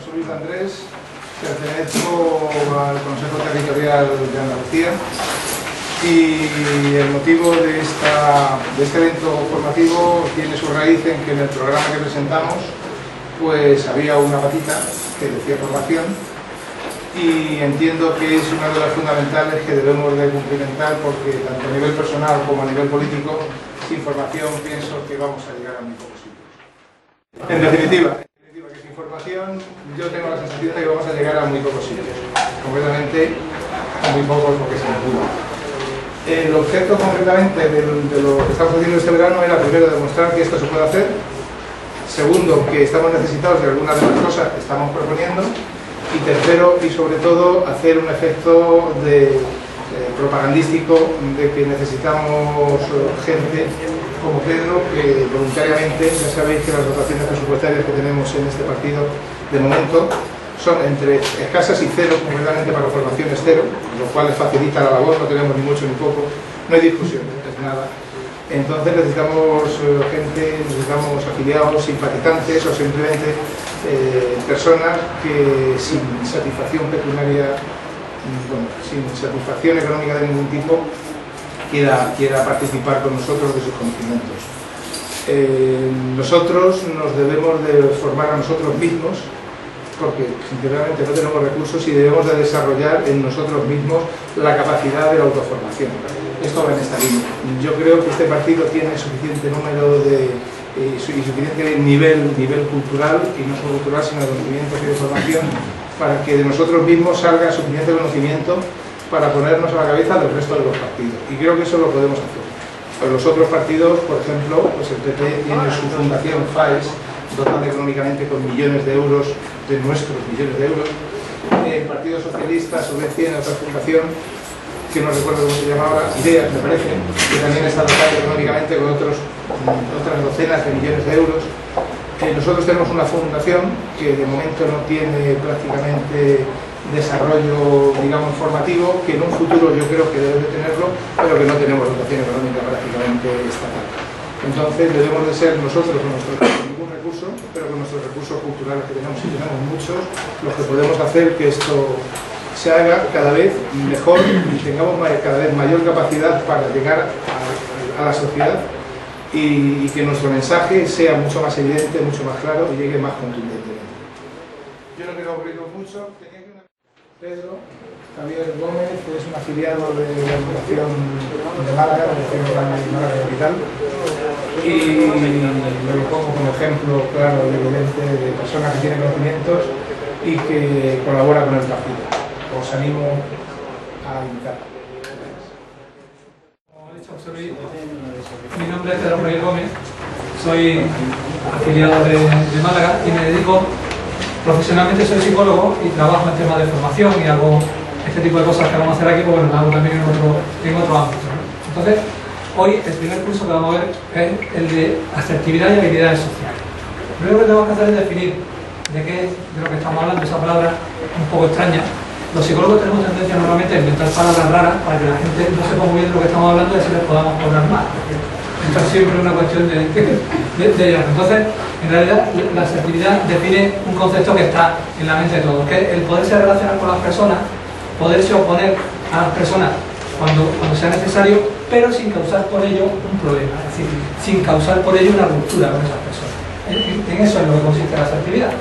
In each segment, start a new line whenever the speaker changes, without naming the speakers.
José Luis Andrés, pertenezco al Consejo Territorial de Andalucía y el motivo de este evento formativo tiene su raíz en que en el programa que presentamos pues había una patita que decía formación y entiendo que es una de las fundamentales que debemos de cumplimentar porque tanto a nivel personal como a nivel político, sin formación pienso que vamos a llegar a muy pocos sitios. En definitiva, que sin formación yo tengo la sensación de que vamos a llegar a muy pocos sitios, concretamente a muy pocos porque se me pudo. El objeto concretamente de lo que estamos haciendo este verano era primero demostrar que esto se puede hacer, segundo que estamos necesitados de algunas de las cosas que estamos proponiendo y tercero y sobre todo hacer un efecto propagandístico de que necesitamos gente como Pedro que voluntariamente, ya sabéis que las dotaciones presupuestarias que tenemos en este partido de momento son entre escasas y cero, concretamente para formación es cero, lo cual facilita la labor, no tenemos ni mucho ni poco, no hay discusión, es nada. Entonces necesitamos gente, necesitamos afiliados, simpatizantes o simplemente personas que sin satisfacción pecuniaria, bueno, sin satisfacción económica de ningún tipo, quiera participar con nosotros de sus conocimientos. Nosotros nos debemos de formar a nosotros mismos porque sinceramente no tenemos recursos y debemos de desarrollar en nosotros mismos la capacidad de la autoformación. Esto va en esta línea. Yo creo que este partido tiene suficiente número y suficiente nivel cultural, y no solo cultural, sino de conocimientos y de formación, para que de nosotros mismos salga suficiente conocimiento para ponernos a la cabeza del resto de los partidos. Y creo que eso lo podemos hacer. Pues los otros partidos, por ejemplo, pues el PP tiene su fundación FAES, dotada económicamente con millones de euros, de nuestros millones de euros. El Partido Socialista a su vez tiene otra fundación, que no recuerdo cómo se llama ahora, IDEA me parece, que también está dotada económicamente con otras docenas de millones de euros. Nosotros tenemos una fundación que de momento no tiene prácticamente desarrollo, digamos, formativo, que en un futuro yo creo que debe de tenerlo, pero que no tenemos dotación económica prácticamente estatal. Entonces debemos de ser nosotros con ningún recurso, pero con nuestros recursos culturales que tenemos, y tenemos muchos, los que podemos hacer que esto se haga cada vez mejor y tengamos cada vez mayor capacidad para llegar a la sociedad y que nuestro mensaje sea mucho más evidente, mucho más claro y llegue más contundentemente. Yo no quiero aburrirlo mucho. Pedro Javier Gómez es un afiliado de la Fundación de Málaga, de Málaga Capital, y lo pongo como ejemplo claro y evidente de personas que tienen conocimientos y que colabora con el partido. Os animo a invitar.
Como ha dicho José Luis, mi nombre es Pedro Javier Gómez, soy afiliado de Málaga y me dedico, profesionalmente soy psicólogo y trabajo en temas de formación y hago este tipo de cosas que vamos a hacer aquí, pues bueno, lo hago también en otro ámbito, ¿no? Entonces, hoy el primer curso que vamos a ver es el de asertividad y habilidades sociales. Lo primero que tenemos que hacer es definir de lo que estamos hablando, esa palabra un poco extraña. Los psicólogos tenemos tendencia normalmente a inventar palabras raras para que la gente no sepa muy bien de lo que estamos hablando y así les podamos cobrar más. Esto es siempre una cuestión de Entonces, en realidad, la asertividad define un concepto que está en la mente de todos, que es el poderse relacionar con las personas, poderse oponer a las personas cuando sea necesario, pero sin causar por ello un problema, es decir, sin causar por ello una ruptura con esas personas. En eso es lo que consiste la asertividad.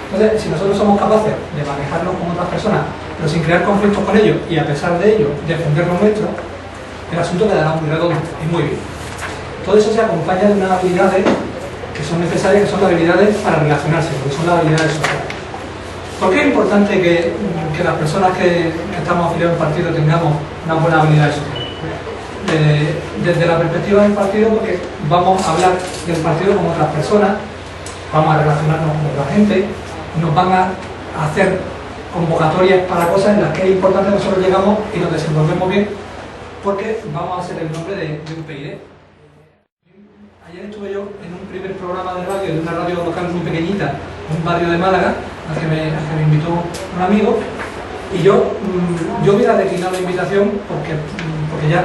Entonces, si nosotros somos capaces de manejarnos con otras personas, pero sin crear conflictos con ellos y a pesar de ello defender lo nuestro, el asunto quedará muy redondo y muy bien. Todo eso se acompaña de unas habilidades que son necesarias, que son las habilidades para relacionarse, porque son las habilidades sociales. ¿Por qué es importante que las personas que estamos afiliados al partido tengamos unas buenas habilidades sociales? Desde la perspectiva del partido, porque vamos a hablar del partido con otras personas, vamos a relacionarnos con otra gente, nos van a hacer convocatorias para cosas en las que es importante que nosotros llegamos y nos desenvolvemos bien, porque vamos a ser el nombre de un PID. Ayer estuve yo en un primer programa de radio, de una radio local muy pequeñita, en un barrio de Málaga, al que me invitó un amigo, y yo hubiera declinado la invitación porque ya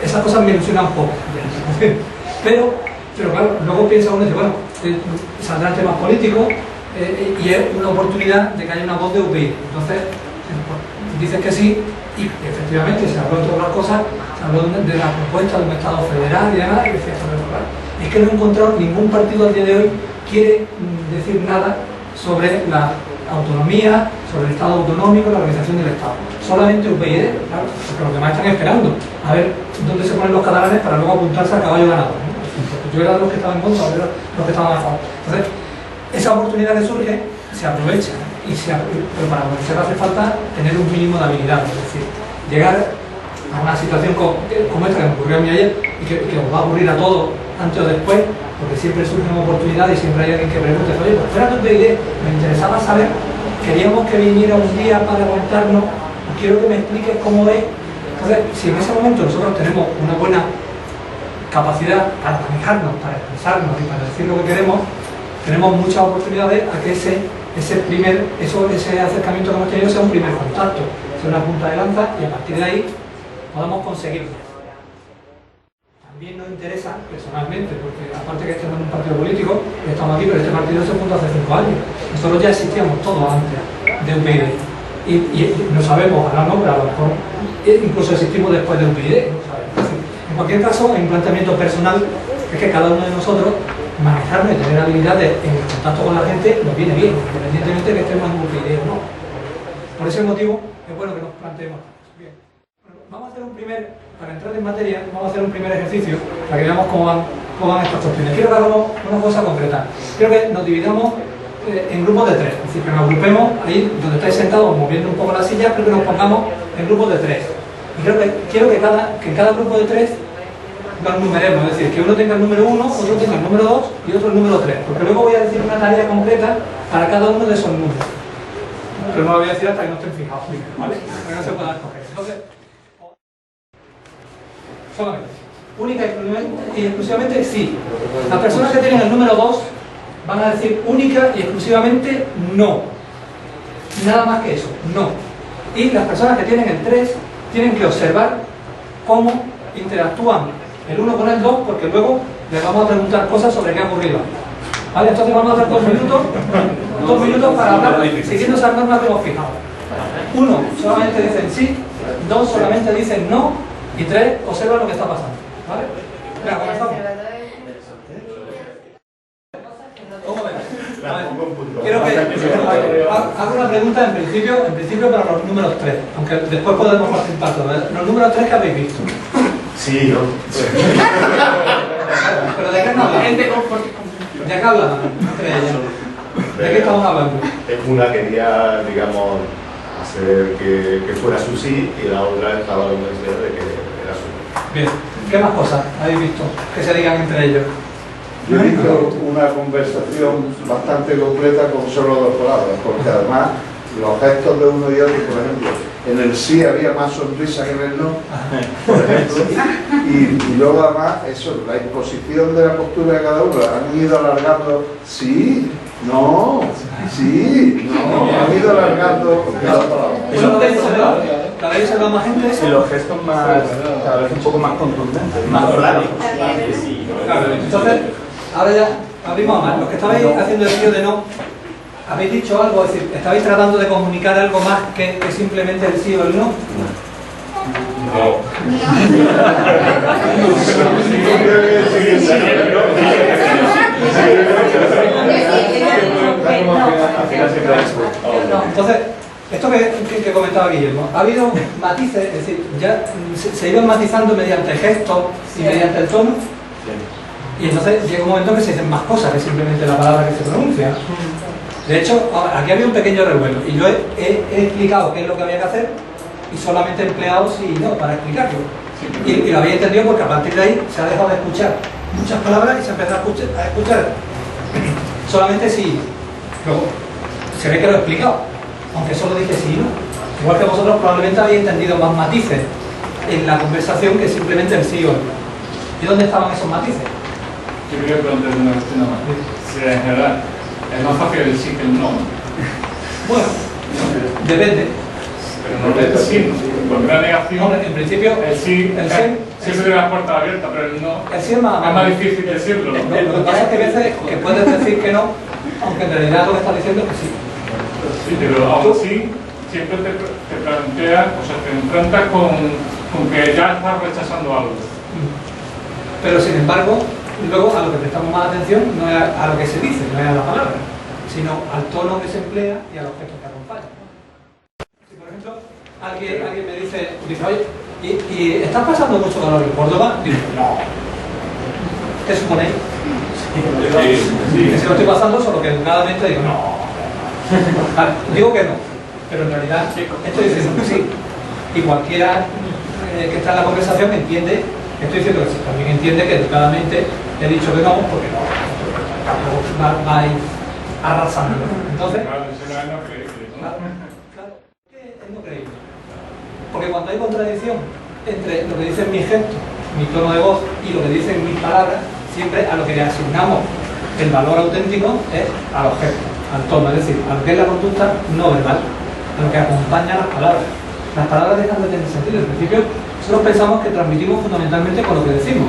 esas cosas me ilusionan un poco. Pero claro, luego piensa uno y dice, bueno, saldrán temas políticos, y es una oportunidad de que haya una voz de UPyD. Entonces, dicen que sí, y efectivamente se habló de todas las cosas, se habló de la propuesta de un Estado federal y demás, y decía, es que no he encontrado ningún partido al día de hoy quiere decir nada sobre la autonomía, sobre el Estado autonómico, la organización del Estado. Solamente UPyD, claro, porque los demás están esperando a ver dónde se ponen los catalanes para luego apuntarse al caballo ganador, ¿no? Yo era de los que estaban en contra, yo era de los que estaban a favor. Entonces, esa oportunidad que surge se aprovecha, pero para aprovecharla hace falta tener un mínimo de habilidad, es decir, llegar a una situación como esta que me ocurrió a mí ayer y que os va a ocurrir a todos antes o después, porque siempre surge una oportunidad y siempre hay alguien que pregunte, oye, pues fuera tu idea, me interesaba saber, queríamos que viniera un día para contarnos, quiero que me expliques cómo es. Entonces, si en ese momento nosotros tenemos una buena capacidad para manejarnos, para expresarnos y para decir lo que queremos, tenemos muchas oportunidades a que ese acercamiento que hemos tenido sea un primer contacto, sea una punta de lanza y a partir de ahí podamos conseguirlo. También nos interesa personalmente, porque aparte que estemos en un partido político, estamos aquí, pero este partido se fundó hace 5 años. Nosotros ya existíamos todos antes de UPyD. Y no sabemos, ahora no, pero a lo mejor incluso existimos después de UPyD. No sabemos. En cualquier caso, hay un planteamiento personal, es que cada uno de nosotros manejarnos y tener habilidades en el contacto con la gente nos viene bien, independientemente de que estemos en UPyD o no. Por ese motivo es bueno que nos planteemos. Bien. Bueno, vamos a hacer para entrar en materia, vamos a hacer un primer ejercicio para que veamos cómo van estas cuestiones. Quiero que hagamos una cosa concreta. Quiero que nos dividamos en grupos de 3, es decir, que nos agrupemos ahí donde estáis sentados, moviendo un poco la silla, pero que nos pongamos en grupos de 3. Y quiero que en cada grupo de 3 nos numeremos, es decir, que uno tenga el número 1, otro tenga el número 2 y otro el número 3, porque luego voy a decir una tarea concreta para cada uno de esos números. Pero no lo voy a decir hasta que no estén fijados, ¿vale? Para que no se pueda escoger. Entonces, solamente, única y exclusivamente sí. Las personas que tienen el número 2 van a decir única y exclusivamente no. Nada más que eso, no. Y las personas que tienen el 3 tienen que observar cómo interactúan el uno con el 2, porque luego les vamos a preguntar cosas sobre qué ha ocurrido. ¿Vale? Entonces vamos a hacer 2 minutos para hablar siguiendo esas normas que hemos fijado. 1 solamente dicen sí, 2 solamente dicen no y 3 observan lo que está pasando. ¿Vale? Venga, comenzamos. Quiero que haga una pregunta en principio para los números 3, aunque después podemos participar todos. Los números 3 que habéis visto.
Sí, yo.
¿Pero de qué nos hablan? ¿De qué hablan entre ellos? ¿De qué estamos hablando?
Una quería, digamos, hacer que fuera su sí y la otra estaba convencida de que era su.
Bien. ¿Qué más cosas habéis visto que se digan entre ellos?
Yo he visto una conversación bastante completa con solo 2 palabras, porque además los gestos de uno y otro, por ejemplo, en el sí había más sonrisa que en el no, por ejemplo, y luego además eso, la imposición de la postura de cada uno, han ido alargando sí, no, sí, no, han ido alargando cada palabra.
Cada vez se ve más gente.
Y los gestos cada vez un poco más contundentes, más claros.
Claro, entonces, ahora ya abrimos más. Los que estabais haciendo el sí o de no, habéis dicho algo, es decir, estabais tratando de comunicar algo más que simplemente el sí o el no.
No.
Entonces, esto que comentaba Guillermo, ha habido matices, es decir, ya se iban matizando mediante gestos y mediante el tono, y entonces llega un momento que se dicen más cosas que simplemente la palabra que se pronuncia. De hecho, aquí había un pequeño revuelo, y yo he explicado qué es lo que había que hacer, y solamente he empleado sí y no para explicarlo. Y lo había entendido porque a partir de ahí se ha dejado de escuchar muchas palabras y se empezó a escuchar solamente sí. Luego, se ve que lo he explicado, aunque solo dije sí y no. Igual que vosotros probablemente habéis entendido más matices en la conversación que simplemente el sí o el no. ¿Y dónde estaban esos matices?
Yo quería preguntar una cuestión más. Si en general es más fácil el sí que el no.
Bueno, depende.
Pero no el sí, porque la negación.
Hombre, en principio,
el sí siempre tiene las puertas abiertas, pero el no
el sí es más
difícil decirlo.
Lo que pasa es que a veces que puedes decir que no aunque en realidad lo que está diciendo es que sí.
Sí, pero aún así siempre te planteas, o sea, te enfrentas con que ya estás rechazando algo.
Pero sin embargo, luego a lo que prestamos más atención no es a lo que se dice, no es a la palabra, sino al tono que se emplea y al objeto que acompaña. Si por ejemplo alguien me dice, oye, ¿y estás pasando mucho calor en Córdoba? Digo, no. ¿Qué suponéis? Que si lo estoy pasando, solo que educadamente digo, no. Vale, digo que no, pero en realidad estoy diciendo que sí. Y cualquiera que está en la conversación entiende, estoy diciendo que sí, también entiende que educadamente he dicho que no, porque no, tampoco va a ir arrasando. Entonces,
Claro, eso no es no creíble, ¿no?
claro, ¿qué es no creíble? Porque cuando hay contradicción entre lo que dicen mis gestos, mi tono de voz y lo que dicen mis palabras, siempre a lo que le asignamos el valor auténtico es a los gestos, al tono, es decir, a lo que es la conducta no verbal, a lo que acompaña las palabras. Las palabras dejan de tener sentido. En principio, nosotros pensamos que transmitimos fundamentalmente con lo que decimos,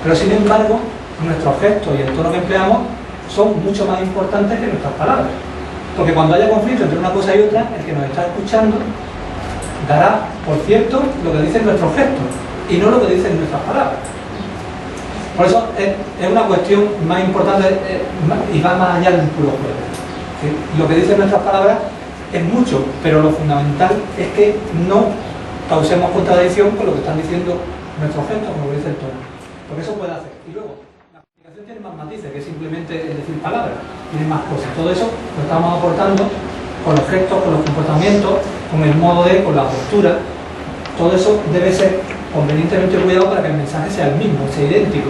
pero sin embargo, nuestros gestos y el tono que empleamos son mucho más importantes que nuestras palabras. Porque cuando haya conflicto entre una cosa y otra, el que nos está escuchando dará por cierto lo que dicen nuestros gestos y no lo que dicen nuestras palabras. Por eso es una cuestión más importante y va más allá del puro juego. ¿Sí? Lo que dicen nuestras palabras es mucho, pero lo fundamental es que no causemos contradicción con lo que están diciendo nuestros gestos, como dice el tono. Porque eso puede hacer. Y luego, la comunicación tiene más matices que simplemente el decir palabras, tiene más cosas. Todo eso lo estamos aportando con los gestos, con los comportamientos, con el modo de, con la postura. Todo eso debe ser convenientemente cuidado para que el mensaje sea el mismo, sea idéntico.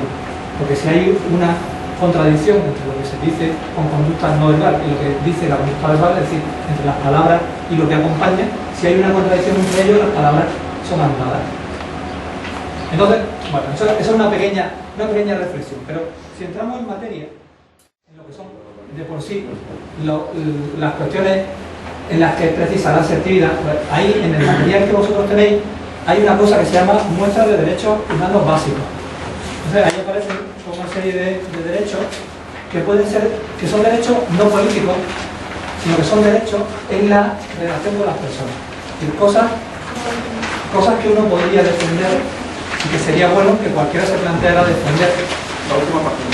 Porque si hay una contradicción entre lo que se dice con conducta no verbal y lo que dice la conducta verbal, es decir, entre las palabras y lo que acompaña, si hay una contradicción entre ellos, las palabras son anuladas. Entonces, bueno, eso es una pequeña reflexión, pero si entramos en materia, en lo que son de por sí las cuestiones en las que es precisa la asertividad, pues ahí en el material que vosotros tenéis hay una cosa que se llama muestra de derechos humanos básicos. Entonces ahí aparecen una serie de derechos que pueden ser, que son derechos no políticos, sino que son derechos en la relación con las personas. Es decir, cosas que uno podría defender y que sería bueno que cualquiera se planteara defender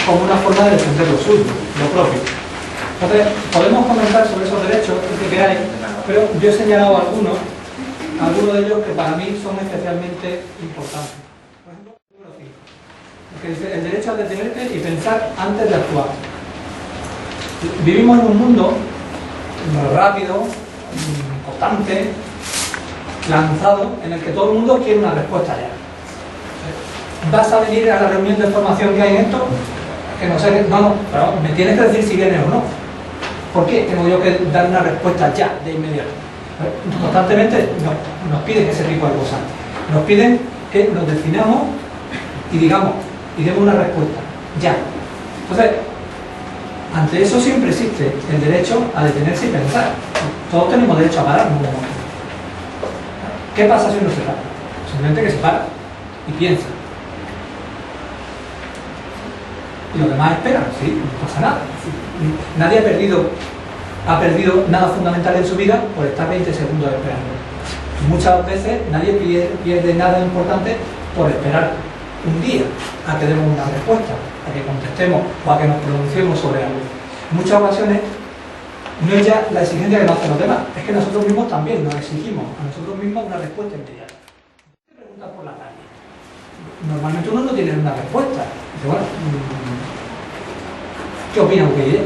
como una forma de defender lo suyo, lo propio. Entonces, podemos comentar sobre esos derechos que queráis, pero yo he señalado algunos de ellos que para mí son especialmente importantes. Por ejemplo, el número 5, que dice el derecho a detenerte y pensar antes de actuar. Vivimos en un mundo rápido, constante, lanzado, en el que todo el mundo quiere una respuesta ya. ¿Vas a venir a la reunión de formación que hay en esto? Que no sé, no, pero me tienes que decir si vienes o no. ¿Por qué tengo yo que dar una respuesta ya, de inmediato? Constantemente nos piden ese tipo de cosas. Nos piden que nos definamos y digamos, y demos una respuesta, ya. Entonces, ante eso siempre existe el derecho a detenerse y pensar. Todos tenemos derecho a parar. ¿Qué pasa si uno se para? Simplemente que se para y piensa. Y los demás esperan, sí, no pasa nada. Nadie ha perdido nada fundamental en su vida por estar 20 segundos esperando. Muchas veces nadie pierde nada importante por esperar un día a que demos una respuesta, a que contestemos o a que nos pronunciemos sobre algo. En muchas ocasiones no es ya la exigencia que nos hacen los demás, es que nosotros mismos también nos exigimos a nosotros mismos una respuesta inmediata. Te preguntas por la calle. Normalmente uno no tiene una respuesta. Dice, bueno, ¿qué opina usted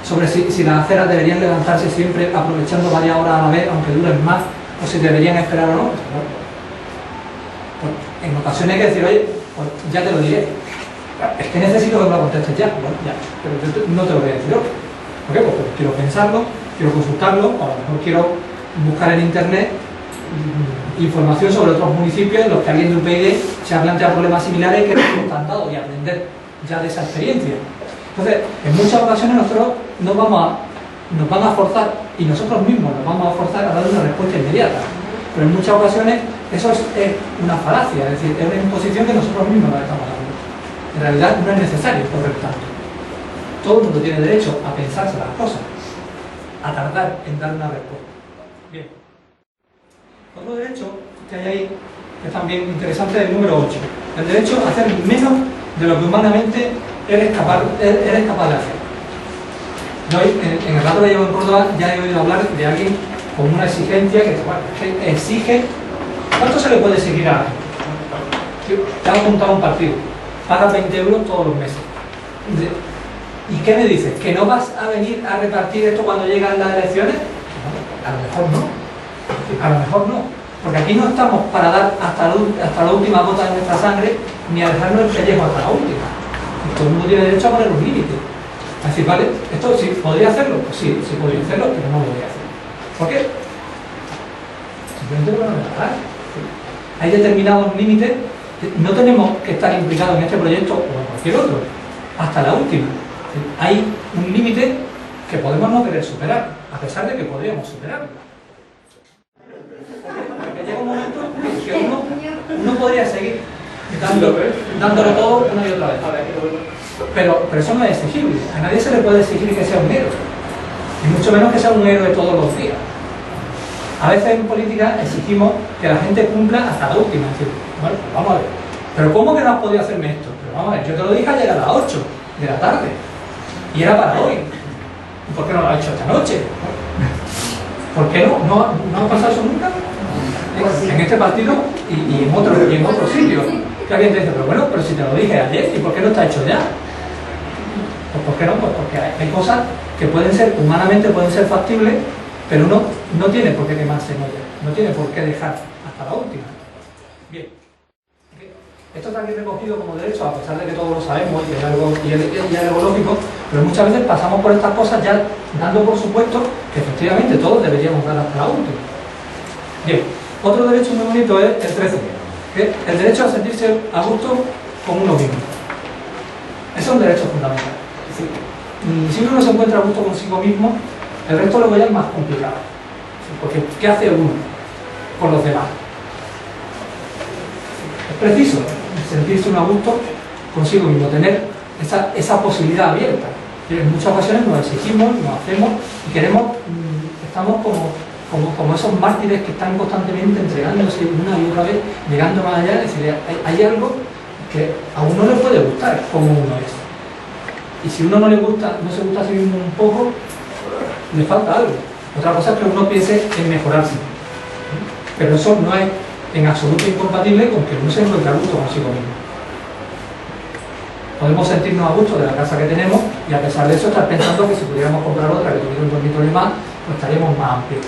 sobre si las aceras deberían levantarse siempre aprovechando varias horas a la vez, aunque duren más, o si deberían esperar o no? Pues, en ocasiones hay que decir, oye, pues ya te lo diré. Es que necesito que me lo contestes ya. Bueno, ya, pero yo no te lo voy a decir hoy. ¿Por qué? Pues quiero pensarlo, quiero consultarlo, o a lo mejor quiero buscar en internet información sobre otros municipios en los que alguien de UPyD se ha planteado problemas similares y que nos hemos encantado y aprender ya de esa experiencia. Entonces, en muchas ocasiones nosotros nos van a forzar, y nosotros mismos nos vamos a forzar a dar una respuesta inmediata. Pero en muchas ocasiones eso es una falacia, es decir, es una imposición que nosotros mismos nos estamos dando. En realidad no es necesario correr tanto. todo el mundo tiene derecho a pensarse las cosas, a tardar en dar una respuesta. Bien. Otro derecho que hay ahí, que es también interesante, es el número 8. El derecho a hacer menos de lo que humanamente eres capaz de hacer. Yo en el rato que llevo en Córdoba ya he oído hablar de alguien con una exigencia que, bueno, que exige. ¿Cuánto se le puede exigir a alguien? Te has apuntado a un partido, pagas 20 euros todos los meses. ¿Y qué me dices? ¿Que no vas a venir a repartir esto cuando llegan las elecciones? No, a lo mejor no. A lo mejor no. Porque aquí no estamos para dar hasta la última gota de nuestra sangre, ni a dejarnos el pellejo hasta la última. Y todo el mundo tiene derecho a poner un límite. A decir, vale, esto sí, ¿podría hacerlo? Pues sí, sí podría hacerlo, pero no lo voy a hacer. ¿Por qué? Simplemente porque no me va a dar. Hay determinados límites. No tenemos que estar implicados en este proyecto o en cualquier otro, hasta la última. Hay un límite que podemos no querer superar, a pesar de que podríamos superarlo. Porque llega un momento en que uno podría seguir dándolo todo una y otra vez. Pero eso no es exigible. A nadie se le puede exigir que sea un héroe, y mucho menos que sea un héroe todos los días. A veces en política exigimos que la gente cumpla hasta la última. Es decir, bueno, pues vamos a ver. ¿Pero cómo que no has podido hacerme esto? Pero vamos a ver, yo te lo dije ayer a las 8 de la tarde. Y era para hoy. ¿Y por qué no lo has hecho esta noche? ¿Por qué no? ¿No ha pasado eso nunca? En este partido y en otro sitio. Que alguien te dice, pero bueno, pero si te lo dije ayer, ¿y por qué no está hecho ya? Pues ¿por qué no? Pues porque hay cosas que pueden ser, humanamente pueden ser factibles, pero uno no tiene por qué quemarse en ella, no tiene por qué dejar hasta la última. Bien. Esto está aquí recogido como derecho, a pesar de que todos lo sabemos y es algo lógico, pero muchas veces pasamos por estas cosas ya dando por supuesto que efectivamente todos deberíamos dar hasta la última. Bien, otro derecho muy bonito es el 13, que es el derecho a sentirse a gusto con uno mismo. Ese es un derecho fundamental. Es decir, si uno no se encuentra a gusto consigo mismo, el resto lo es más complicado. Porque ¿qué hace uno con los demás? Es preciso sentirse uno a gusto consigo mismo, tener esa posibilidad abierta. En muchas ocasiones nos exigimos, nos hacemos y queremos, estamos como esos mártires que están constantemente entregándose una y otra vez, llegando más allá. Es decir, hay algo que a uno le puede gustar como uno es. Y si uno no se gusta a sí mismo un poco, le falta algo. Otra cosa es que uno piense en mejorarse. Pero eso no es en absoluto incompatible con que uno se encuentre a gusto consigo mismo. Podemos sentirnos a gusto de la casa que tenemos y a pesar de eso estar pensando que si pudiéramos comprar otra que tuviera un dormitorio más, pues estaríamos más amplios.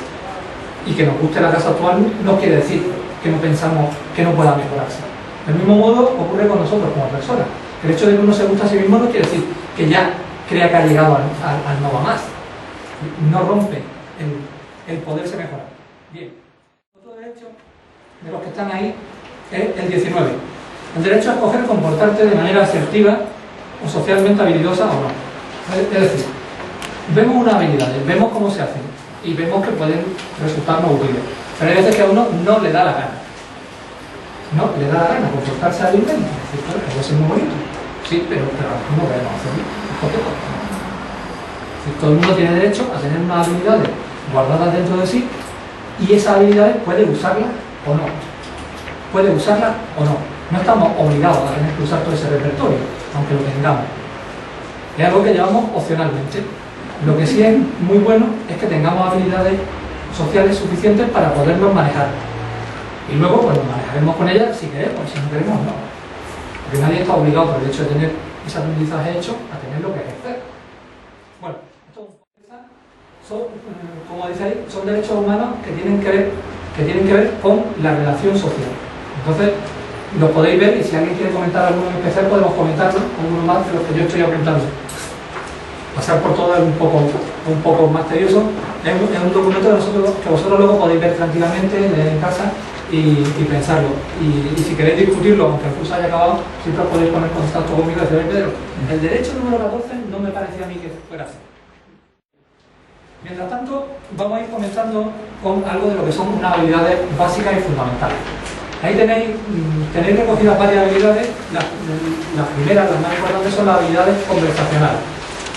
Y que nos guste la casa actual no quiere decir que no pensamos que no pueda mejorarse. Del mismo modo ocurre con nosotros como personas. El hecho de que uno se guste a sí mismo no quiere decir que ya crea que ha llegado al no va más. No rompe el poderse mejorar. Bien. Otro derecho de los que están ahí es el 19. El derecho a escoger comportarte de manera asertiva o socialmente habilidosa o no. Es decir, vemos unas habilidades, vemos cómo se hacen y vemos que pueden resultarnos útiles. Pero hay veces que a uno no le da la gana. No le da la gana comportarse hábilmente. Es decir, claro, puede ser muy bonito. Sí, pero no queremos hacerlo. Todo el mundo tiene derecho a tener unas habilidades guardadas dentro de sí y esas habilidades puede usarlas o no. Puede usarlas o no. No estamos obligados a tener que usar todo ese repertorio, aunque lo tengamos. Es algo que llevamos opcionalmente. Lo que sí es muy bueno es que tengamos habilidades sociales suficientes para podernos manejar. Y luego pues nos manejaremos con ellas si queremos, y si no queremos no. Porque nadie está obligado por el hecho de tener ese aprendizaje hecho a tener lo que ejercer. Bueno, son, como dice ahí, son derechos humanos que tienen que ver con la relación social. Entonces, lo podéis ver y si alguien quiere comentar alguno en especial podemos comentarlo, alguno más de los que yo estoy apuntando. Pasar por todo es un poco más tedioso. Es un documento que vosotros luego podéis ver tranquilamente, leer en casa y pensarlo. Y si queréis discutirlo, aunque el curso haya acabado, siempre os podéis poner en contacto conmigo y decir, Pedro, el derecho número 14 no me parecía a mí que fuera así. Mientras tanto, vamos a ir comenzando con algo de lo que son unas habilidades básicas y fundamentales. Ahí tenéis recogidas varias habilidades. Las primeras, las más importantes, son las habilidades conversacionales.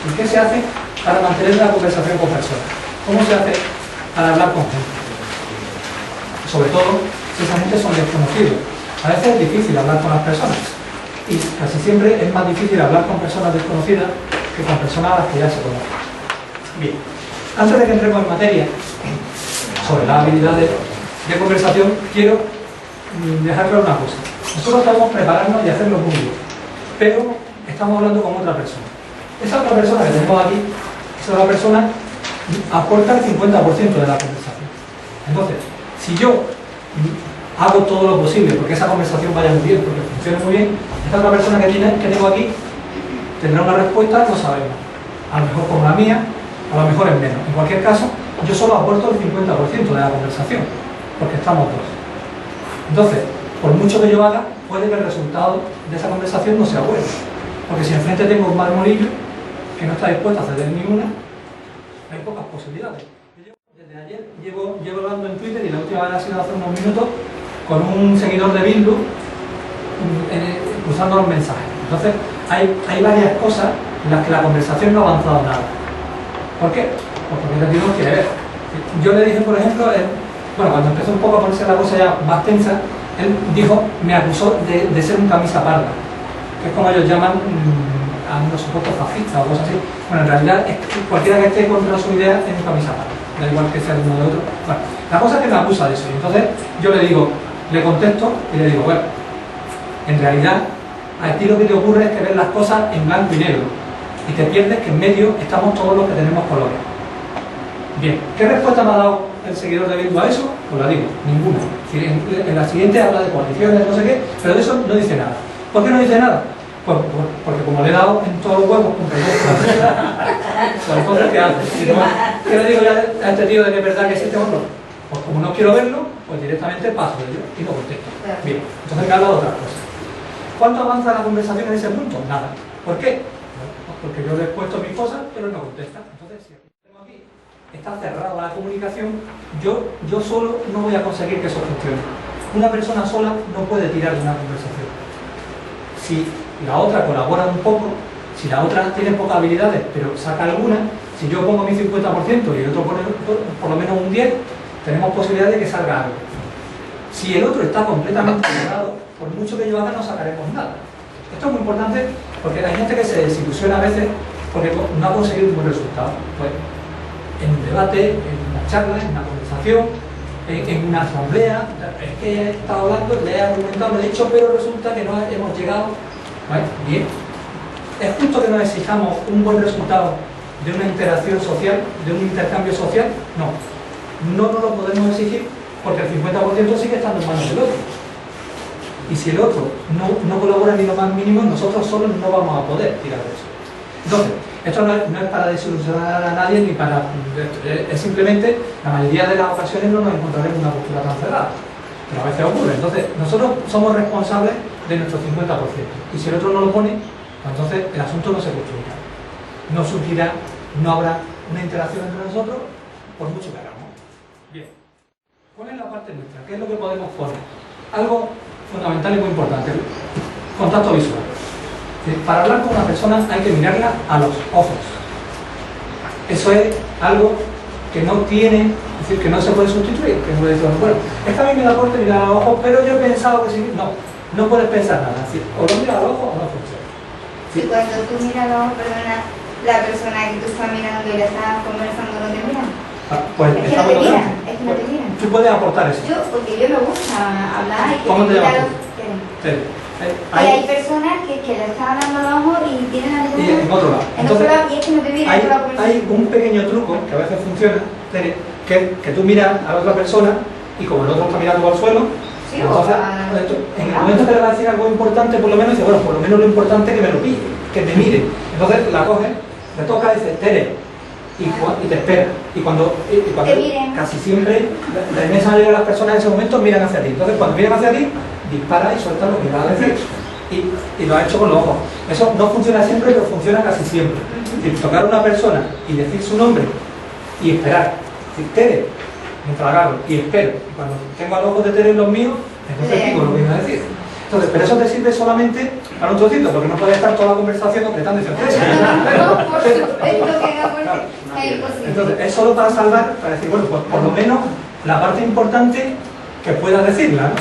¿Y qué se hace para mantener una conversación con personas? ¿Cómo se hace para hablar con gente? Sobre todo si esa gente son desconocidos. A veces es difícil hablar con las personas y casi siempre es más difícil hablar con personas desconocidas que con personas a las que ya se conocen. Bien, antes de que entremos en materia sobre las habilidades de conversación, quiero dejar claro una cosa. Nosotros podemos prepararnos y hacerlo muy bien, pero estamos hablando con otra persona. Esa otra persona que tenemos aquí, esa otra persona aporta el 50% de la conversación. Entonces, si yo hago todo lo posible porque esa conversación vaya muy bien, porque funcione muy bien, esta otra persona que tengo aquí tendrá una respuesta, no sabemos. A lo mejor como la mía, a lo mejor es menos. En cualquier caso, yo solo aporto el 50% de la conversación, porque estamos dos. Entonces, por mucho que yo haga, puede que el resultado de esa conversación no sea bueno. Porque si enfrente tengo un marmolillo que no está dispuesto a ceder ninguna, hay pocas posibilidades. Desde ayer llevo hablando en Twitter, y la última vez ha sido hace unos minutos, con un seguidor de Bildu, cruzando los mensajes. Entonces, hay varias cosas en las que la conversación no ha avanzado nada. ¿Por qué? Pues porque el tío no quiere ver. Yo le dije, por ejemplo, cuando empezó un poco a ponerse la cosa ya más tensa, él dijo, me acusó de ser un camisa parda, que es como ellos llaman a unos supuestos fascistas o cosas así. Bueno, en realidad cualquiera que esté contra su idea es un camisa parda, da igual que sea de uno o de otro. Bueno, la cosa es que me acusa de eso, y entonces yo le contesto y le digo, bueno, en realidad a ti lo que te ocurre es que ves las cosas en blanco y negro y te pierdes que en medio estamos todos los que tenemos colores. Bien, ¿qué respuesta me ha dado el seguidor de Bildu a eso? Pues la digo, ninguna. En la siguiente habla de coaliciones, no sé qué, pero de eso no dice nada. ¿Por qué no dice nada? Pues porque como le he dado en todos los huevos contra el pues entonces ¿qué hace? ¿Qué le digo ya a este tío de que es verdad que existe horror? Pues como no quiero verlo, pues directamente paso de ello y no contesto. Bien, entonces me ha hablado de otras cosas. ¿Cuánto avanza la conversación en ese punto? Nada. ¿Por qué? Pues porque yo le he puesto mis cosas, pero él no contesta. Entonces, si aquí está cerrada la comunicación, yo solo no voy a conseguir que eso funcione. Una persona sola no puede tirar de una conversación. Si la otra colabora un poco, si la otra tiene pocas habilidades, pero saca alguna, si yo pongo mi 50% y el otro pone por lo menos un 10%, tenemos posibilidad de que salga algo. Si el otro está completamente cerrado, por mucho que yo haga, no sacaremos nada. Esto es muy importante porque hay gente que se desilusiona a veces porque no ha conseguido un buen resultado. Pues, en un debate, en una charla, en una conversación, en una asamblea, es que he estado hablando, le he argumentado, le he dicho, pero resulta que no hemos llegado. ¿Vale? Bien. ¿Es justo que nos exijamos un buen resultado de una interacción social, de un intercambio social? No. No nos lo podemos exigir porque el 50% sigue estando en manos del otro. Y si el otro no colabora ni lo más mínimo, nosotros solos no vamos a poder tirar de eso. Entonces, esto no es para desilusionar a nadie ni para... Es simplemente, la mayoría de las ocasiones no nos encontraremos en una postura tan cerrada. Pero a veces ocurre. Entonces, nosotros somos responsables de nuestro 50%. Y si el otro no lo pone, pues entonces el asunto no se construirá. No surgirá, no habrá una interacción entre nosotros, por mucho que hagamos. Bien. ¿Cuál es la parte nuestra? ¿Qué es lo que podemos poner? Algo fundamental y muy importante. Contacto visual. Para hablar con una persona hay que mirarla a los ojos. Eso es algo que no tiene, es decir, que no se puede sustituir. Que no decir, bueno, es que a mí me da corte mirar a los ojos, pero yo he pensado que sí. No puedes pensar nada. Es decir, o lo miras a los ojos o no funciona.
Si cuando tú miras a los ojos, perdona, la persona que tú estás mirando y le estás conversando no te mira.
Pues
es que no te miran, es que no te miran.
Tú puedes aportar eso.
Porque yo me gusta hablar y que
¿Cómo te llamas?
hay personas que le están hablando a los ojos y tienen la
y en otro lado.
Entonces, y es que no te miran.
Hay un pequeño truco que a veces funciona, que tú miras a la otra persona y como el otro está mirando al suelo,
sí,
entonces, en el momento que le va a decir algo importante, por lo menos dice, bueno, por lo menos lo importante es que me lo pille, que me mire. Entonces la coge, le toca y dice, Tere, y te espera. Y cuando casi siempre, la inmensa mayoría de las personas en ese momento miran hacia ti. Entonces cuando miran hacia ti, dispara y suelta lo que va a decir. Y lo ha hecho con los ojos. Eso no funciona siempre, pero funciona casi siempre. Es decir, tocar a una persona y decir su nombre y esperar. Es decir, Tere, mientras la agarro y espero. Y cuando tengo a los ojos de Tere en los míos, entonces digo lo que iba a decir. Entonces, pero eso te sirve solamente para un trocito, porque no puede estar toda la conversación apretando y
No, por supuesto que no, porque es imposible.
Entonces, es solo para salvar, para decir, bueno, pues por lo menos la parte importante que pueda decirla, ¿no?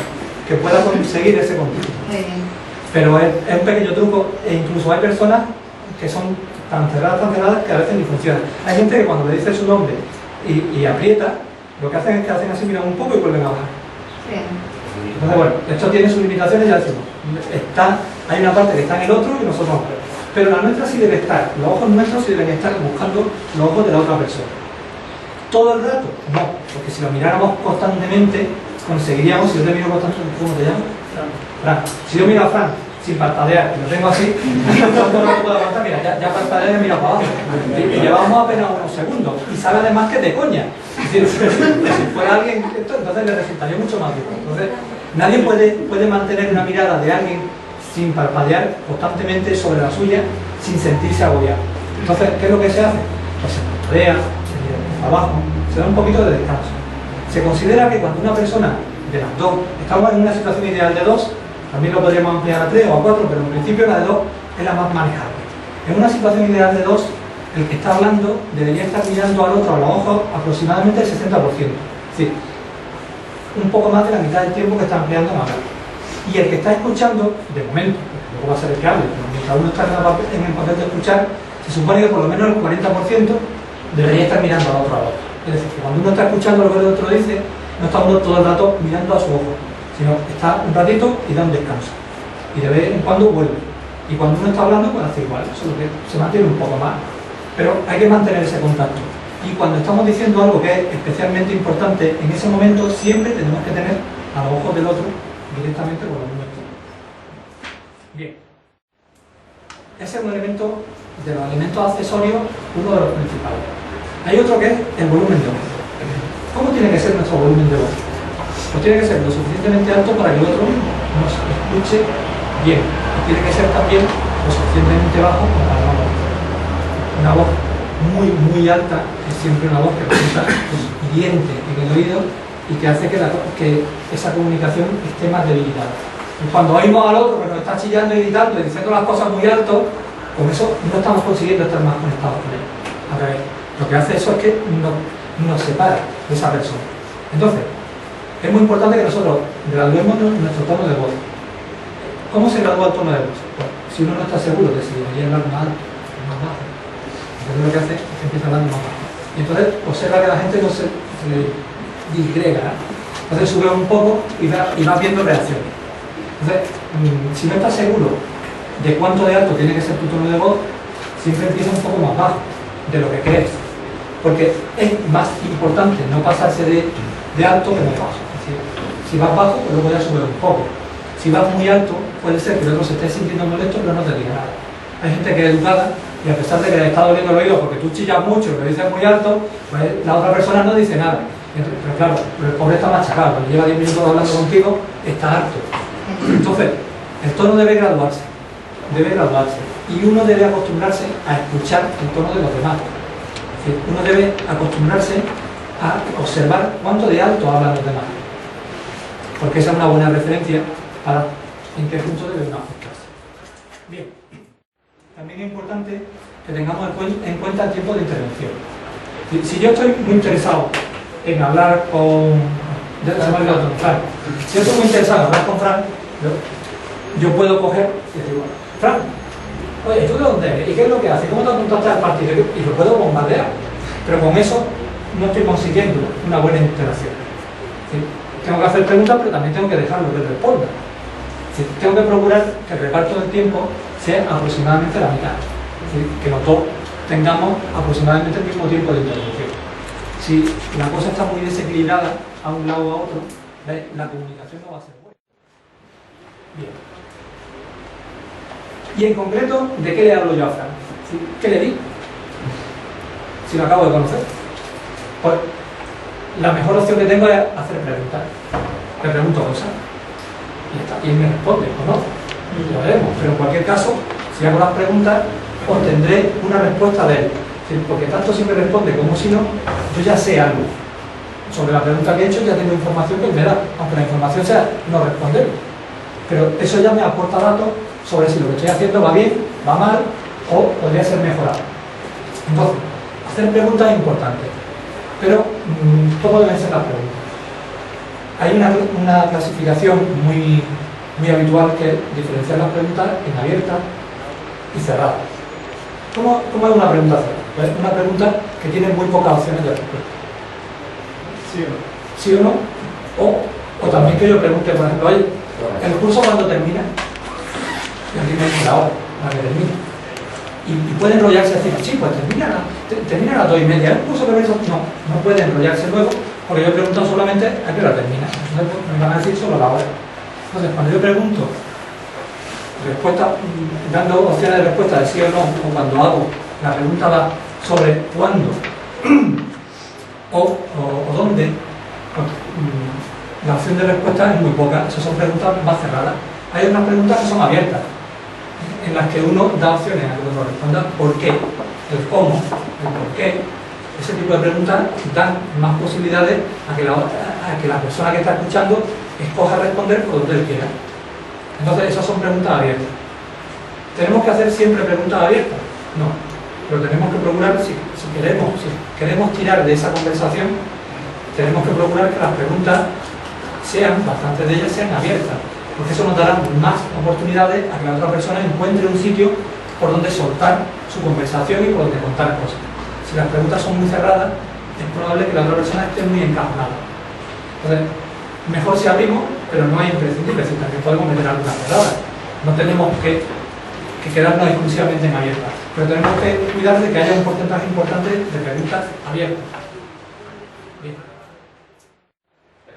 Que pueda conseguir ese contenido.
Muy bien.
Pero es un pequeño truco, e incluso hay personas que son tan cerradas que a veces ni funcionan. Hay gente que cuando le dice su nombre y aprieta, lo que hacen es que hacen así, miran un poco y vuelven a bajar.
Sí.
Entonces, bueno, esto tiene sus limitaciones, ya decimos. Hay una parte que está en el otro y nosotros no. Pero la nuestra sí debe estar, los ojos nuestros sí deben estar buscando los ojos de la otra persona. ¿Todo el rato? No, porque si lo miráramos constantemente, conseguiríamos, si yo te miro constantemente, ¿cómo te llamas? Fran. Si yo miro a Fran sin parpadear y lo tengo así, ¿cuánto rato puedo aguantar? Mira, ya parpadea y mira para abajo. Y llevamos apenas unos segundos. Y sabe además que de coña. Es decir, si fuera alguien, entonces le resultaría mucho más duro. Entonces, nadie puede mantener una mirada de alguien sin parpadear constantemente sobre la suya, sin sentirse agobiado. Entonces, ¿qué es lo que se hace? Pues se parpadea, se mira para abajo, se da un poquito de descanso. Se considera que cuando una persona de las dos, estamos en una situación ideal de dos, también lo podríamos ampliar a 3 o a 4, pero en principio la de 2 es la más manejable. En una situación ideal de 2, el que está hablando debería estar mirando al otro a los ojos aproximadamente el 60%. Es decir, un poco más de la mitad del tiempo que está empleando en hablar. Y el que está escuchando, de momento, porque luego va a ser el que hable, pero mientras uno está en el papel de escuchar, se supone que por lo menos el 40% debería estar mirando al otro lado. Es decir, que cuando uno está escuchando lo que el otro dice, no está uno todo el rato mirando a su ojo, sino está un ratito y da un descanso. Y de vez en cuando vuelve. Y cuando uno está hablando, pues hace igual, solo que se mantiene un poco más. Pero hay que mantener ese contacto. Y cuando estamos diciendo algo que es especialmente importante, en ese momento siempre tenemos que tener a los ojos del otro directamente con los nuestros. Bien. Ese es un elemento de los elementos accesorios, uno de los principales. Hay otro que es el volumen de voz. ¿Cómo tiene que ser nuestro volumen de voz? Pues tiene que ser lo suficientemente alto para que el otro nos escuche bien. Y tiene que ser también lo suficientemente bajo para la voz. Una voz muy alta es siempre una voz que resulta hiriente en el oído y que hace que esa comunicación esté más debilitada. Y cuando oímos al otro que nos está chillando y gritando y diciendo las cosas muy alto, con eso no estamos consiguiendo estar más conectados con él. A ver, lo que hace eso es que nos separa de esa persona. Entonces, es muy importante que nosotros graduemos nuestro tono de voz. ¿Cómo se gradúa el tono de voz? Pues, si uno no está seguro de si debería hablar más alto o más bajo, entonces lo que hace es que empieza hablando más bajo. Y entonces observa que la gente no se disgrega, ¿eh? Entonces sube un poco y va viendo reacciones. Entonces, si no estás seguro de cuánto de alto tiene que ser tu tono de voz, siempre empieza un poco más bajo de lo que crees. Porque es más importante no pasarse de alto que de bajo. Es decir, si vas bajo, pues luego ya sube un poco. Si vas muy alto, puede ser que el otro se esté sintiendo molesto, pero no te diga nada. Hay gente que es educada y a pesar de que le está doliendo el oído porque tú chillas mucho y lo dices muy alto, pues la otra persona no dice nada. Pero claro, el pobre está machacado, cuando lleva 10 minutos hablando contigo, está harto. Entonces, el tono debe graduarse. Y uno debe acostumbrarse a escuchar el tono de los demás. Es decir, uno debe acostumbrarse a observar cuánto de alto hablan los demás. Porque esa es una buena referencia para en qué punto debe uno ajustarse. Bien. También es importante que tengamos en cuenta el tiempo de intervención. Si yo estoy muy interesado en hablar con... Fran. Si yo estoy muy interesado en hablar con Fran, yo puedo coger y decir, Fran, oye, ¿tú de dónde eres? ¿Y qué es lo que haces? ¿Cómo te apuntaste al partido? Y lo puedo bombardear. Pero con eso no estoy consiguiendo una buena interacción. ¿Sí? Tengo que hacer preguntas, pero también tengo que dejarlo que responda. ¿Sí? Tengo que procurar que el reparto del tiempo sea aproximadamente la mitad. ¿Sí? Que los dos tengamos aproximadamente el mismo tiempo de intervención. Si la cosa está muy desequilibrada a un lado o a otro, la comunicación no va a ser buena. Bien. Y en concreto, ¿de qué le hablo yo a Fran? ¿Sí? ¿Qué le di? Si lo acabo de conocer. Pues la mejor opción que tengo es hacer preguntas. Le pregunto cosas. Y él me responde, o no. Y lo veremos. Pero en cualquier caso, si hago las preguntas, obtendré una respuesta de él. ¿Sí? Porque tanto si me responde como si no, yo ya sé algo. Sobre la pregunta que he hecho ya tengo información que él me da, aunque la información sea no responder. pero eso ya me aporta datos sobre si lo que estoy haciendo va bien, va mal o podría ser mejorado. Entonces, hacer preguntas es importante, pero ¿cómo deben ser las preguntas? Hay una clasificación muy habitual que es diferenciar las preguntas en abiertas y cerradas. ¿Cómo es una pregunta cerrada? Pues una pregunta que tiene muy pocas opciones de respuesta. ¿Sí o no? O también que yo pregunte, por ejemplo, oye, ¿el curso cuándo termina? Y aquí me dice la hora, la que termina. Y puede enrollarse y decir, sí, pues termina a las 2:30. ¿El curso que ves? No puede enrollarse luego, porque yo pregunto solamente a qué hora termina. Entonces me van a decir solo la hora. Entonces, cuando yo pregunto respuesta, dando opciones de respuesta de sí o no, o cuando hago la pregunta va sobre cuándo o dónde, pues, la opción de respuesta es muy poca. Esas son preguntas más cerradas. Hay unas preguntas que son abiertas, en las que uno da opciones a que uno responda por qué, el cómo, el por qué. Ese tipo de preguntas dan más posibilidades a que la persona que está escuchando escoja responder por donde él quiera. Entonces, esas son preguntas abiertas. ¿Tenemos que hacer siempre preguntas abiertas? No. Pero tenemos que procurar, si queremos tirar de esa conversación, tenemos que procurar que las preguntas bastantes de ellas sean abiertas, porque eso nos dará más oportunidades a que la otra persona encuentre un sitio por donde soltar su conversación y por donde contar cosas. Si las preguntas son muy cerradas, es probable que la otra persona esté muy encajonada. Entonces, mejor si abrimos, pero no es imprescindible, es decir, también podemos meter algunas cerradas. No tenemos que quedarnos exclusivamente en abiertas, pero tenemos que cuidar de que haya un porcentaje importante de preguntas abiertas. Bien.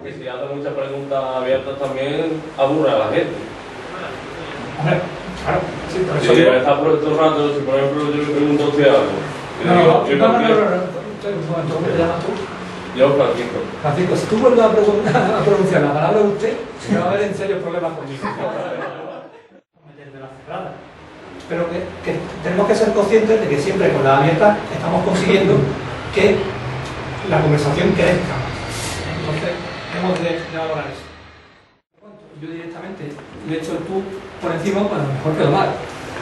Y si hace muchas preguntas abiertas también aburre a la gente.
Hombre, claro, sí, por eso
Si está por estos ratos, si por ejemplo yo le pregunto a usted algo.
No, ¿cómo te llamas tú?
Yo, Francisco.
Francisco, si tú vuelves a pronunciar la palabra de usted, se va a haber en serio problemas conmigo. Meter de la cerrada. Pero que tenemos que ser conscientes de que siempre con la abierta estamos consiguiendo que la conversación crezca. Entonces, hemos de valorar eso. Yo directamente le echo el tú por encima para mejor que lo mal.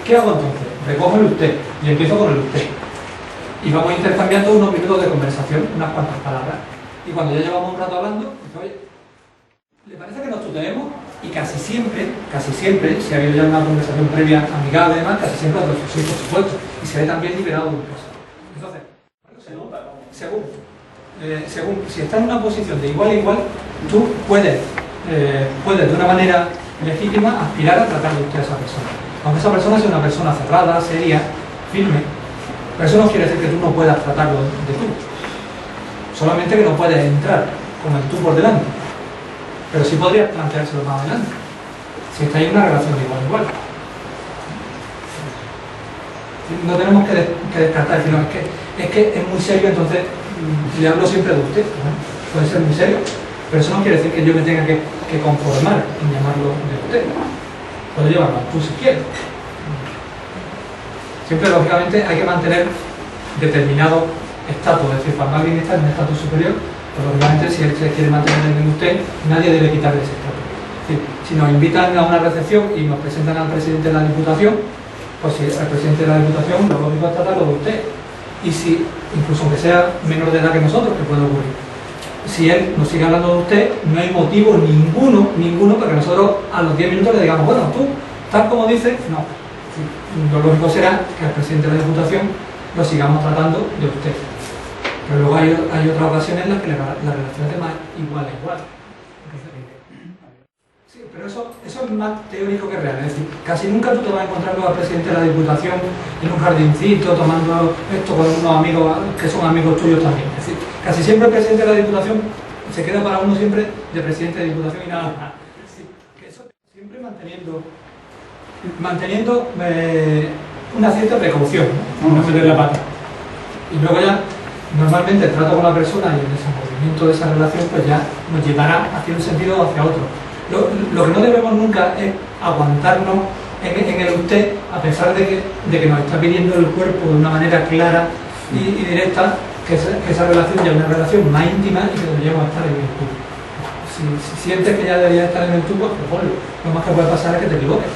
¿Qué hago entonces? Recojo el usted y empiezo con el usted. Y vamos intercambiando unos minutos de conversación, unas cuantas palabras. Y cuando ya llevamos un rato hablando, pues, oye, ¿le parece que nos tuteemos? Y casi siempre, si ha habido ya una conversación previa amigable y demás, casi siempre otros sí, por supuesto. Y se ve también liberado de un peso. Entonces, según si estás en una posición de igual a igual, tú puedes de una manera legítima aspirar a tratar de usted a esa persona. Aunque esa persona sea una persona cerrada, seria, firme, pero eso no quiere decir que tú no puedas tratarlo de tú. Solamente que no puedes entrar con el tú por delante. Pero sí podrías planteárselo más adelante, si estáis en una relación de igual a igual. No tenemos que descartar, decir, no, es que es muy serio, entonces le hablo siempre de usted. Bueno, puede ser muy serio, pero eso no quiere decir que yo me tenga que conformar en llamarlo de usted. Puedo llamarlo tú si quieres. Siempre, lógicamente, hay que mantener determinado estatus, es decir, cuando alguien está en un estatus superior, pues lógicamente si él se quiere mantener en usted, nadie debe quitarle ese estatus. Es decir, si nos invitan a una recepción y nos presentan al presidente de la Diputación, pues si el presidente de la Diputación, lo lógico es tratarlo de usted. Y si, incluso aunque sea menor de edad que nosotros, que puede ocurrir, si él nos sigue hablando de usted, no hay motivo ninguno para que nosotros a los 10 minutos le digamos, bueno, tú, tal como dices, no. Lo lógico será que al presidente de la Diputación lo sigamos tratando de usted. Pero luego hay otras ocasiones en las que la relación es de más igual a igual. Sí, pero eso es más teórico que real. Es decir, casi nunca tú te vas a encontrar con el presidente de la Diputación en un jardincito tomando esto con unos amigos que son amigos tuyos también. Es decir, casi siempre el presidente de la Diputación se queda para uno siempre de presidente de Diputación y nada más. Es decir, que eso siempre manteniendo una cierta precaución, no meter la pata. Y luego ya, normalmente el trato con la persona y el desenvolvimiento de esa relación pues ya nos llevará hacia un sentido o hacia otro. Lo que no debemos nunca es aguantarnos en el usted, a pesar de que nos está pidiendo el cuerpo de una manera clara y directa que esa relación ya es una relación más íntima y que deberíamos estar en el tú. si sientes que ya deberías estar en el tubo, pues ponlo. Lo más que puede pasar es que te equivoques.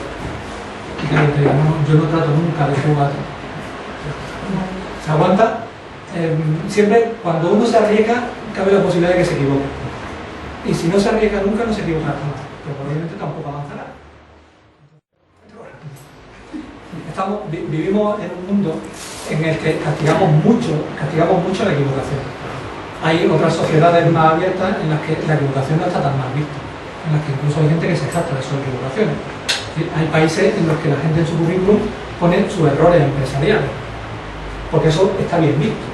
Y que te diga, no, yo no trato nunca de jugar. Se aguanta. Siempre, cuando uno se arriesga, cabe la posibilidad de que se equivoque. Y si no se arriesga nunca, no se equivocará jamás. Pero probablemente tampoco avanzará. Vivimos en un mundo en el que castigamos mucho la equivocación. Hay otras sociedades más abiertas en las que la equivocación no está tan mal vista, en las que incluso hay gente que se jacta de sus equivocaciones. Hay países en los que la gente en su currículum pone sus errores empresariales, porque eso está bien visto.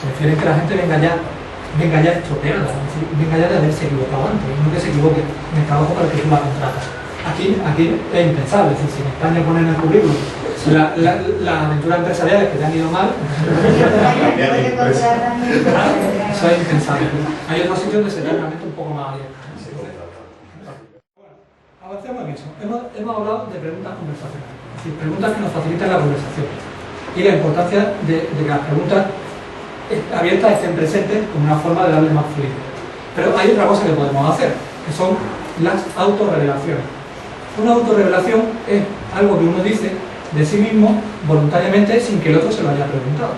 Prefieren que la gente venga ya estropeada, es decir, venga ya de haberse equivocado antes, no que se equivoque en el trabajo para el que tú la contratas. Aquí es impensable, es decir, si en España ponen en el currículum las aventuras empresariales que te han ido mal, eso es impensable. Hay otros sitios donde sería realmente un poco más abierto. Avancemos en eso. Hemos hablado de preguntas conversacionales, es decir, preguntas que nos facilitan la conversación y la importancia de que las preguntas abiertas estén presentes como una forma de darle más fluidez. Pero hay otra cosa que podemos hacer, que son las autorrevelaciones. Una autorrevelación es algo que uno dice de sí mismo voluntariamente sin que el otro se lo haya preguntado.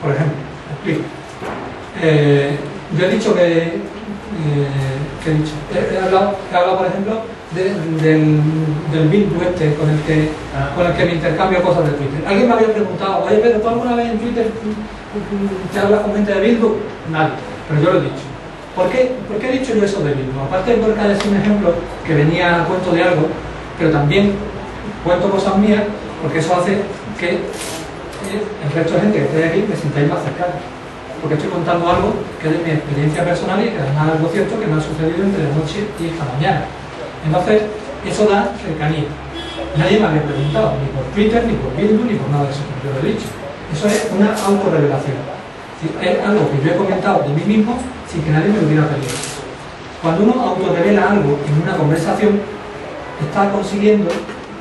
Por ejemplo, explico. Yo he dicho que he hablado, por ejemplo, del Bildu este con el que me intercambio cosas de Twitter. Alguien me había preguntado, oye Pedro, ¿tú alguna vez en Twitter te hablas con gente de Bildu? Nadie, pero yo lo he dicho. ¿Por qué he dicho yo eso de Bildu? Aparte de porque es un ejemplo que venía a cuento de algo, pero también cuento cosas mías, porque eso hace que el resto de gente que esté aquí me sintáis más cercano. Porque estoy contando algo que es de mi experiencia personal y que además es algo cierto que me ha sucedido entre la noche y esta mañana. Entonces, eso da cercanía. Nadie me había preguntado, ni por Twitter, ni por Bildu, ni por nada de eso, yo lo he dicho. Eso es una autorrevelación. Es algo que yo he comentado de mí mismo sin que nadie me lo hubiera pedido. Cuando uno autorrevela algo en una conversación, está consiguiendo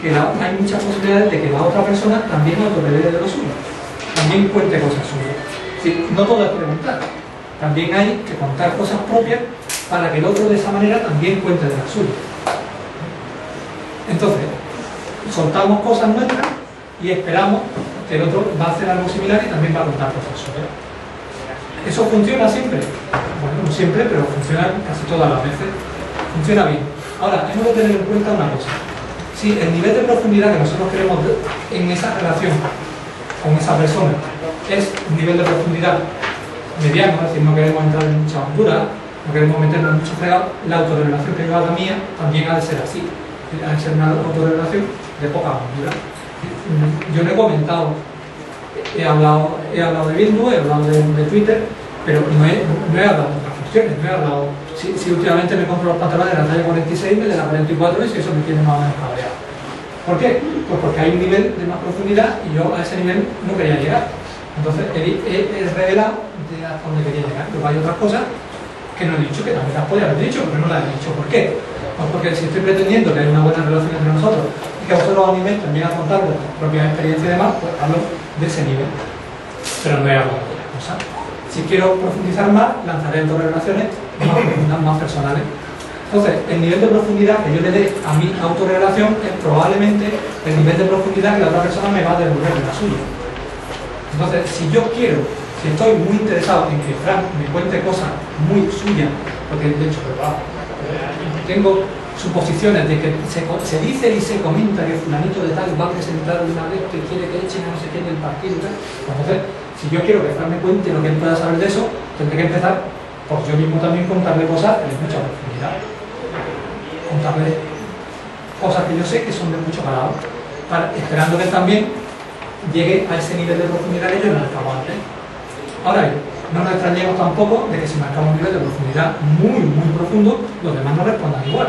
que hay muchas posibilidades de que la otra persona también autorrevele de lo suyo, también cuente cosas suyas. Sí, no todo es preguntar, también hay que contar cosas propias para que el otro de esa manera también cuente de las suyas. Entonces, soltamos cosas nuestras y esperamos que el otro va a hacer algo similar y también va a contar cosas suyas. ¿Eso funciona siempre? Bueno, no siempre, pero funciona casi todas las veces. Funciona bien. Ahora, hemos de tener en cuenta una cosa. Si el nivel de profundidad que nosotros queremos en esa relación con esa persona es un nivel de profundidad mediano, es decir, no queremos entrar en mucha hondura, no queremos meternos en mucho fregado, la autorrevelación que yo haga mía también ha de ser así. Ha de ser una autorrevelación de poca hondura. Yo no he comentado, he hablado de Bildu, he hablado de Twitter, pero no he hablado de otras funciones, no he hablado. Si últimamente me compro los pantalones de la talla 46, me de la 44 y si eso me tiene más o menos cabreado. ¿Por qué? Pues porque hay un nivel de más profundidad y yo a ese nivel no quería llegar. Entonces he revelado de hasta dónde quería llegar. Luego hay otras cosas que no he dicho, que también las podría haber dicho, pero no las he dicho. ¿Por qué? Pues porque si estoy pretendiendo que hay una buena relación entre nosotros y que vosotros os animéis también a contar vuestras propias experiencias y demás, pues hablo de ese nivel. Pero no he hablado de otra cosa. Si quiero profundizar más, lanzaré autorrevelaciones más profundas, más personales. Entonces, el nivel de profundidad que yo le dé a mi autorrevelación es probablemente el nivel de profundidad que la otra persona me va a devolver de la suya. Entonces, si yo quiero, si estoy muy interesado en que Fran me cuente cosas muy suyas, porque de hecho, tengo suposiciones de que se dice y se comenta que fulanito de tal va a presentar una vez que quiere que echen a no sé quién del partido y tal. Entonces, si yo quiero que Fran me cuente lo que él pueda saber de eso, tendré que empezar por yo mismo también contarle cosas de mucha profundidad. Contarle cosas que yo sé que son de mucho calado, esperando que él también llegue a ese nivel de profundidad que yo no marcaba antes. Ahora bien, no nos extrañemos tampoco de que si marcamos un nivel de profundidad muy, muy profundo, los demás no respondan igual.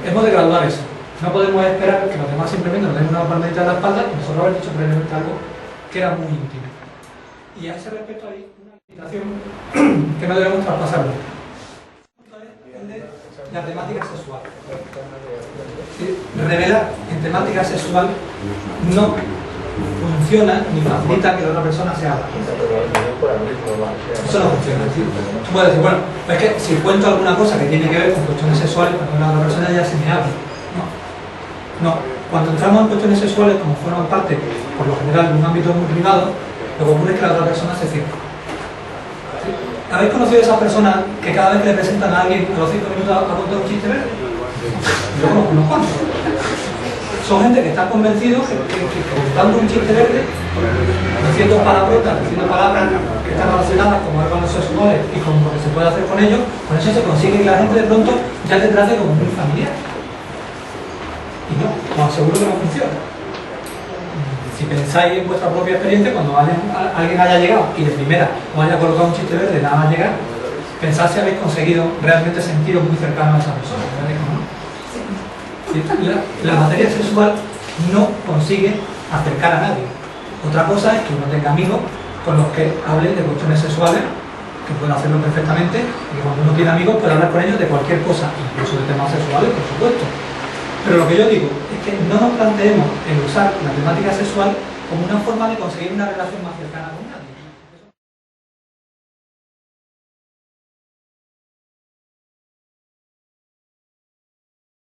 Hemos de graduar eso. No podemos esperar que los demás simplemente nos den una palmadita en la espalda y nosotros haber dicho previamente algo que era muy íntimo. Y a ese respecto hay una limitación que no debemos traspasar nunca. El de la temática sexual. Revelar en temática sexual no funciona ni facilita que la otra persona sea. Eso no funciona. Tú puedes decir, bueno, es que si cuento alguna cosa que tiene que ver con cuestiones sexuales, pues la otra persona ya se me abre. No. Cuando entramos en cuestiones sexuales, como forman parte, por lo general, de un ámbito muy privado, lo que ocurre es que la otra persona se cierra. ¿Sí? ¿Habéis conocido a esas personas que cada vez que le presentan a alguien a los 5 minutos ha contado un chiste verde? Yo conozco unos cuantos. Son gente que está convencidos que contando un chiste verde, diciendo palabrotas, diciendo palabras que están relacionadas con órganos sexuales y con lo que se puede hacer con ellos, con eso se consigue que la gente de pronto ya te trate como muy familiar. Y no, os aseguro que no funciona. Si pensáis en vuestra propia experiencia, cuando alguien haya llegado y de primera os haya colocado un chiste verde nada más llegar, pensad si habéis conseguido realmente sentiros muy cercanos a esa persona. La materia sexual no consigue acercar a nadie. Otra cosa es que uno tenga amigos con los que hable de cuestiones sexuales, que pueden hacerlo perfectamente, y que cuando uno tiene amigos puede hablar con ellos de cualquier cosa, incluso de temas sexuales, por supuesto. Pero lo que yo digo es que no nos planteemos el usar la temática sexual como una forma de conseguir una relación más cercana con nadie.